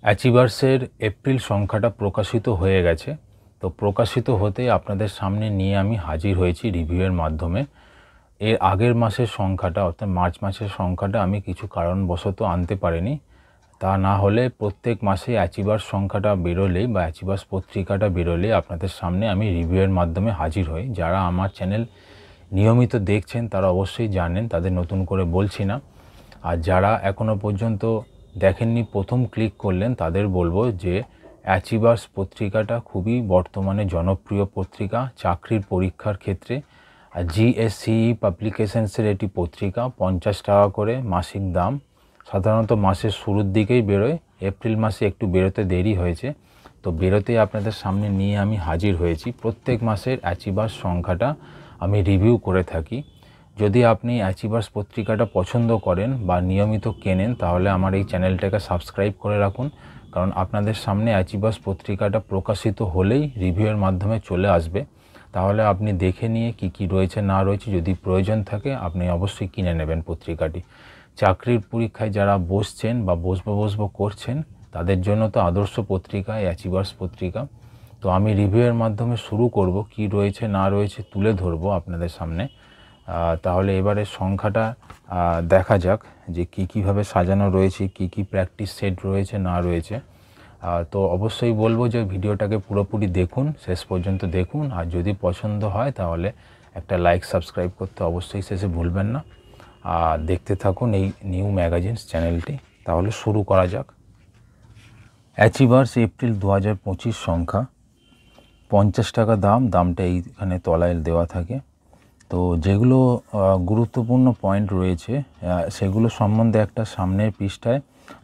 অ্যাচিভার্সের April সংখ্যাটা প্রকাশিত হয়ে গেছে। তো প্রকাশিত হতেই আপনাদের সামনে নিয়ে আমি হাজির হয়েছি রিভিউয়ের মাধ্যমে। এর আগের মাসের সংখ্যাটা অর্থাৎ মার্চ মাসের সংখ্যাটা আমি কিছু কারণবশত আনতে পারিনি। তা না হলে প্রত্যেক মাসে অ্যাচিভার্স সংখ্যাটা বেরোলেই বা অ্যাচিভার্স পত্রিকাটা বেরোলেই আপনাদের সামনে আমি রিভিউয়ের মাধ্যমে হাজির হই। যারা আমার চ্যানেল নিয়মিত দেখছেন তারা অবশ্যই জানেন, তাদের নতুন করে বলছি না। আর যারা এখনও পর্যন্ত দেখেননি, প্রথম ক্লিক করলেন, তাদের বলবো যে অ্যাচিভার্স পত্রিকাটা খুবই বর্তমানে জনপ্রিয় পত্রিকা চাকরির পরীক্ষার ক্ষেত্রে। আর জিএসসিই পাবলিকেশনসের এটি পত্রিকা, 50 টাকা করে মাসিক দাম। সাধারণত মাসের শুরুর দিকেই বেরোয়, এপ্রিল মাসে একটু বেরোতে দেরি হয়েছে। তো বেরোতেই আপনাদের সামনে নিয়ে আমি হাজির হয়েছি। প্রত্যেক মাসের অ্যাচিভার্স সংখ্যাটা আমি রিভিউ করে থাকি। যদি আপনি অ্যাচিভার্স পত্রিকাটা পছন্দ করেন বা নিয়মিত কেনেন, তাহলে আমার এই চ্যানেলটাকে সাবস্ক্রাইব করে রাখুন, কারণ আপনাদের সামনে অ্যাচিভার্স পত্রিকাটা প্রকাশিত হলেই রিভিউয়ের মাধ্যমে চলে আসবে। তাহলে আপনি দেখে নিয়ে কি রয়েছে না রয়েছে, যদি প্রয়োজন থাকে আপনি অবশ্যই কিনে নেবেন পত্রিকাটি। চাকরির পরীক্ষায় যারা বসছেন বা বসবো করছেন, তাদের জন্য তো আদর্শ পত্রিকা অ্যাচিভার্স পত্রিকা। তো আমি রিভিউয়ের মাধ্যমে শুরু করব, কি রয়েছে না রয়েছে তুলে ধরবো আপনাদের সামনে। তাহলে এবারে সংখ্যাটা দেখা যাক যে কীভাবে সাজানো রয়েছে, কি প্র্যাকটিস সেট রয়েছে না রয়েছে। তো অবশ্যই বলবো যে ভিডিওটাকে পুরোপুরি দেখুন, শেষ পর্যন্ত দেখুন। আর যদি পছন্দ হয় তাহলে একটা লাইক সাবস্ক্রাইব করতে অবশ্যই শেষে ভুলবেন না। আর দেখতে থাকুন এই নিউ ম্যাগাজিনস চ্যানেলটি। তাহলে শুরু করা যাক। অ্যাচিভার্স এপ্রিল 2025 সংখ্যা, 50 টাকা দামটা এইখানে তলায় দেওয়া থাকে। তো যেগুলো গুরুত্বপূর্ণ পয়েন্ট রয়েছে সেগুলো সম্বন্ধে একটা সামনের পৃষ্ঠায়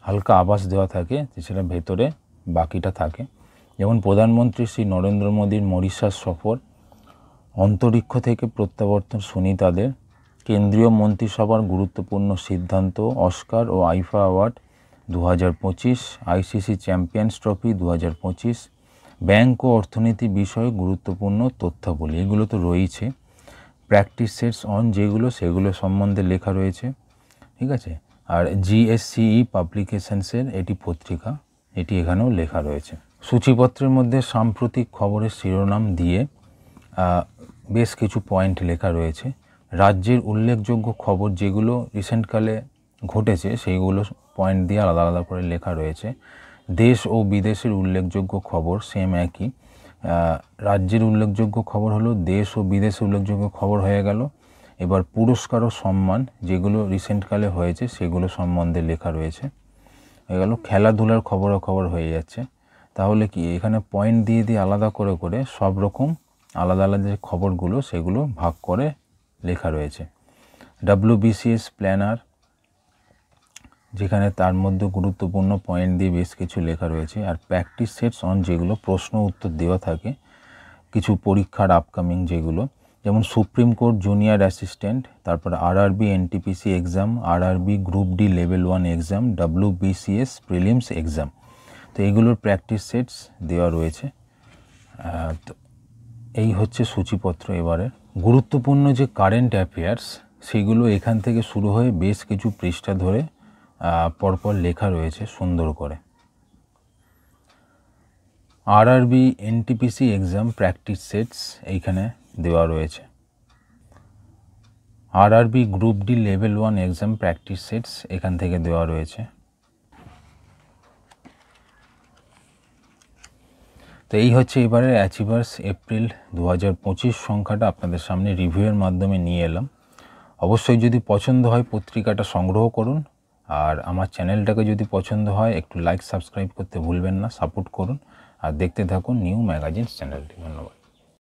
হালকা আভাস দেওয়া থাকে, সেটা ভেতরে বাকিটা থাকে। যেমন প্রধানমন্ত্রী শ্রী নরেন্দ্র মোদীর মরিশাস সফর, অন্তরিক্ষ থেকে প্রত্যাবর্তন সুনিতাদের, কেন্দ্রীয় মন্ত্রিসভার গুরুত্বপূর্ণ সিদ্ধান্ত, অস্কার ও IIFA award 2025, ICC Champions Trophy 2025, bank ও অর্থনীতি বিষয়ে গুরুত্বপূর্ণ তথ্যাবলী, এগুলো তো রয়েছে। প্র্যাকটিস সেটস অন যেগুলো, সেগুলো সম্বন্ধে লেখা রয়েছে, ঠিক আছে। আর জিএসসিই পাবলিকেশনসের এটি পত্রিকা, এটি এখানেও লেখা রয়েছে। সূচিপত্রের মধ্যে সাম্প্রতিক খবরের শিরোনাম দিয়ে বেশ কিছু পয়েন্ট লেখা রয়েছে। রাজ্যের উল্লেখযোগ্য খবর যেগুলো রিসেন্টকালে ঘটেছে সেইগুলো পয়েন্ট দিয়ে আলাদা আলাদা করে লেখা রয়েছে। দেশ ও বিদেশের উল্লেখযোগ্য খবর সেম একই। রাজ্যের উল্লেখযোগ্য খবর হলো, দেশ ও বিদেশে উল্লেখযোগ্য খবর হয়ে গেল। এবার পুরস্কার ও সম্মান যেগুলো রিসেন্টকালে হয়েছে সেগুলো সম্বন্ধে লেখা রয়েছে। হয়ে গেল খেলাধুলার খবর হয়ে যাচ্ছে। তাহলে কি এখানে পয়েন্ট দিয়ে আলাদা করে সব রকম আলাদা আলাদা যে খবরগুলো সেগুলো ভাগ করে লেখা রয়েছে। WBCS প্ল্যানার, যেখানে তার মধ্যে গুরুত্বপূর্ণ পয়েন্ট দিয়ে বেশ কিছু লেখা রয়েছে। আর প্র্যাকটিস সেটস অন যেগুলো প্রশ্ন উত্তর দেওয়া থাকে কিছু পরীক্ষার আপকামিং যেগুলো, যেমন সুপ্রিম কোর্ট জুনিয়র অ্যাসিস্ট্যান্ট, তারপর RRB NTPC exam, RRB group D level 1 exam, WBCS prelims exam. তো এইগুলোর প্র্যাকটিস সেটস দেওয়া রয়েছে। তো এই হচ্ছে সূচিপত্র। এবারে গুরুত্বপূর্ণ যে কারেন্ট অ্যাফেয়ার্স সেগুলো এখান থেকে শুরু হয়ে বেশ কিছু পৃষ্ঠা ধরে পরপর লেখা রয়েছে সুন্দর করে। RRB NTPC exam practice sets এইখানে দেওয়া রয়েছে। RRB group D level 1 exam practice sets এখান থেকে দেওয়া রয়েছে। তো এই হচ্ছে এবারে অ্যাচিভার্স এপ্রিল 2025 সংখ্যাটা আপনাদের সামনে রিভিউয়ের মাধ্যমে নিয়ে এলাম। অবশ্যই যদি পছন্দ হয় পত্রিকাটা সংগ্রহ করুন। আর আমার চ্যানেলটাকে যদি পছন্দ হয় একটু লাইক সাবস্ক্রাইব করতে ভুলবেন না, সাপোর্ট করুন। আর দেখতে থাকুন নিউ ম্যাগাজিনস চ্যানেলটি। ধন্যবাদ।